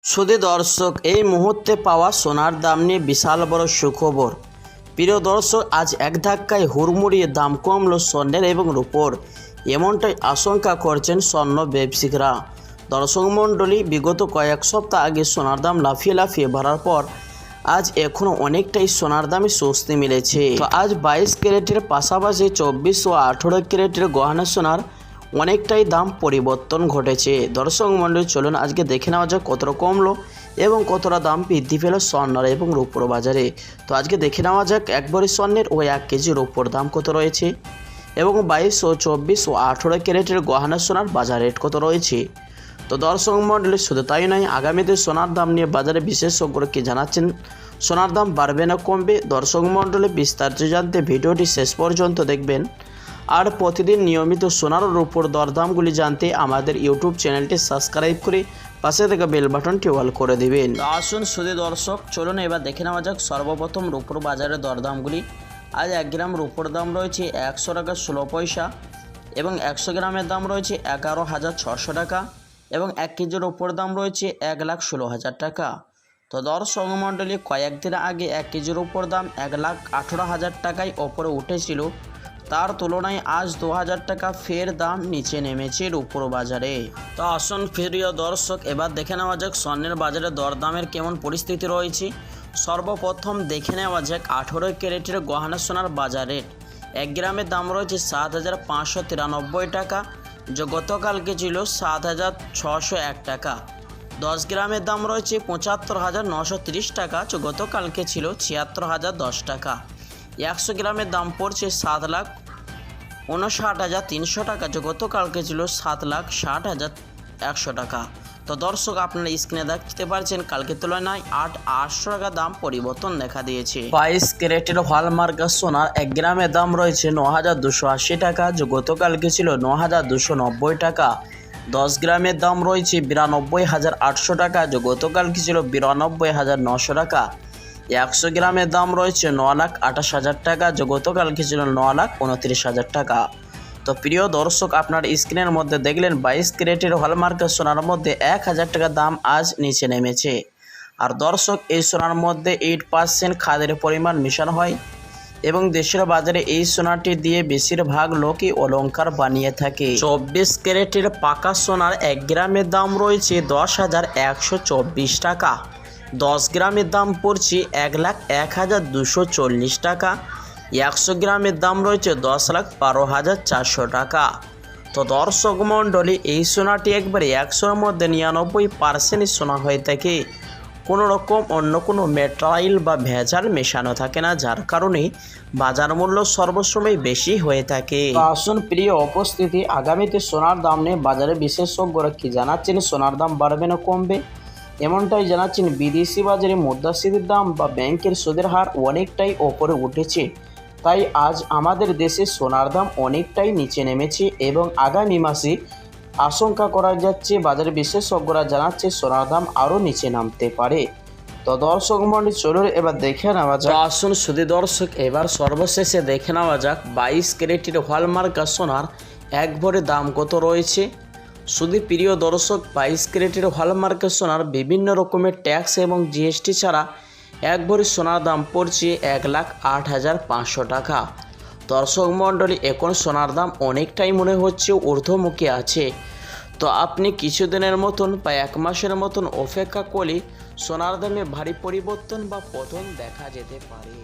সুধী দর্শক, এই মুহূর্তে পাওয়া সোনার দাম নিয়ে বিশাল বড় সুখবর। প্রিয় দর্শক, আজ এক ধাক্কায় হুড়মুড়িয়ে দাম কমলো স্বর্ণের এবং রূপোর, এমনটাই আশঙ্কা করছেন স্বর্ণ ব্যবসায়ীরা। দর্শক মণ্ডলী, বিগত কয়েক সপ্তাহ আগে সোনার দাম লাফিয়ে লাফিয়ে বাড়ার পর আজ এখনও অনেকটাই সোনার দামে স্বস্তি মিলেছে। তো আজ 22 ক্যারেটের পাশাপাশি 24 ও 18 ক্যারেটের গহনা সোনার অনেকটাই দাম পরিবর্তন ঘটেছে। দর্শক মণ্ডলী, চলুন আজকে দেখে নেওয়া যাক কতটা কমলো এবং কতটা দাম বৃদ্ধি পেল স্বর্ণের এবং রূপোর বাজারে। তো আজকে দেখে নেওয়া যাক 1 ভরি স্বর্ণের ও 1 কেজি রূপোর দাম কত রয়েছে এবং 22 ও 24 ও 18 ক্যারেটের গহনা সোনার বাজার রেট কত রয়েছে। তো দর্শক মণ্ডলী, শুধু তাই নয়, আগামীতে সোনার দাম নিয়ে বাজারে বিশেষজ্ঞরা কি জানাচ্ছেন, সোনার দাম বাড়বে না কমবে। দর্শক মণ্ডলী, বিস্তারিত জানতে ভিডিওটি শেষ পর্যন্ত দেখবেন। আর প্রতিদিন নিয়মিত সোনার ও রূপোর দরদামগুলি জানতে আমাদের ইউটিউব চ্যানেলটি সাবস্ক্রাইব করে পাশে থাকা বেল বাটনটি অল করে দেবেন। তো আসুন সুধী দর্শক, চলুন এবার দেখে নেওয়া যাক সর্বপ্রথম রূপোর বাজারের দরদামগুলি। আজ 1 গ্রাম রূপোর দাম রয়েছে 100 টাকা 16 পয়সা এবং 100 গ্রামের দাম রয়েছে 11,600 টাকা এবং 1 কেজির রূপোর দাম রয়েছে 1,16,000 টাকা। তো দর্শক মণ্ডলী, কয়েকদিন আগে 1 কেজির রূপোর দাম 1,18,000 টাকায় ওপরে উঠেছিল, তার তুলনায় আজ 2,000 টাকা ফের দাম নিচে নেমেছে রূপোর বাজারে। তো আসুন প্রিয় দর্শক, এবার দেখে নেওয়া যাক স্বর্ণের বাজারে দরদামের কেমন পরিস্থিতি রয়েছে। সর্বপ্রথম দেখে নেওয়া যাক 18 ক্যারেটের গহনা সোনার বাজার রেট। 1 গ্রামের দাম রয়েছে 7,593 টাকা, যা গতকালকে ছিল 7,601 টাকা। 10 গ্রামের দাম রয়েছে 75,930 টাকা, যা গতকালকে ছিল 76,010 টাকা। 100 গ্রামের দাম পড়ছে 7,59,300 টাকা, যা গতকালকে ছিল 7,60,100 টাকা। তো দর্শক, আপনারা স্ক্রিনে দেখতে পাচ্ছেন কালকে তুলনায় 800 টাকা দাম পরিবর্তন দেখা দিয়েছে। 22 ক্যারেটের হলমার্ক সোনার 1 গ্রামের দাম রয়েছে 9,280 টাকা, যা গতকালকে ছিল 9,290 টাকা। 10 গ্রামের দাম রয়েছে 92,800 টাকা, যা গতকালকে ছিল 92,900 টাকা। 100 গ্রামের দাম রয়েছে 9,28,000 টাকা, যা গতকালকে ছিল 9,29,000 টাকা। তো প্রিয় দর্শক, আপনার স্ক্রিনের মধ্যে দেখলেন 22 ক্যারেটের হলমার্কের সোনার মধ্যে 1,000 টাকা দাম আজ নিচে নেমেছে। আর দর্শক, এই সোনার মধ্যে 8% খাদের পরিমাণ মেশানো হয় এবং দেশের বাজারে এই সোনাটি দিয়ে বেশিরভাগ লোকই অলংকার বানিয়ে থাকে। 24 ক্যারেটের পাকা সোনার 1 গ্রামের দাম রয়েছে 10,124 টাকা। 10 গ্রামের দাম পড়ছে 1,01,240 টাকা। 100 গ্রামের দাম রয়েছে 10,12,400 টাকা। তো দর্শক মণ্ডলী, এই সোনাটি একবারে 100-র মধ্যে 99% সোনা হয়ে থাকে, কোনো রকম অন্য কোনো মেটেরিয়াল বা ভেজাল মেশানো থাকে না, যার কারণে বাজার মূল্য সর্বসময় বেশি হয়ে থাকে। আসুন প্রিয় উপস্থিতি, আগামীতে সোনার দাম নিয়ে বাজারে বিশেষজ্ঞরা কি জানাচ্ছেন, সোনার দাম বাড়বে না কমবে, এমনটাই জানাচ্ছেন। বিদেশি বাজারে মুদ্রাস্ফীতির দাম বা ব্যাংকের সুদের হার অনেকটাই ওপরে উঠেছে, তাই আজ আমাদের দেশে সোনার দাম অনেকটাই নিচে নেমেছে এবং আগামী মাসে আশঙ্কা করা যাচ্ছে, বাজারে বিশেষজ্ঞরা জানাচ্ছে সোনার দাম আরও নিচে নামতে পারে। তো দর্শক মণ্ডলী, চলুন এবার দেখে নেওয়া যাক। আসুন সুধী দর্শক, এবার সর্বশেষে দেখে নেওয়া যাক 22 ক্যারেটের হলমার্ক সোনার 1 ভরি দাম কত রয়েছে। শুধু প্রিয় দর্শক, 22 ক্যারেটের হলমার্ক সোনার বিভিন্ন রকমের ট্যাক্স এবং জিএসটি ছাড়া 1 ভরি সোনার দাম পড়ছে 1,08,500 টাকা। দর্শক মণ্ডলী, এখন সোনার দাম অনেকটাই মনে হচ্ছে ঊর্ধ্বমুখী আছে। তো আপনি কিছুদিনের মতন বা 1 মাসের মতন অপেক্ষা করলে সোনার দামে ভারী পরিবর্তন বা পতন দেখা যেতে পারে।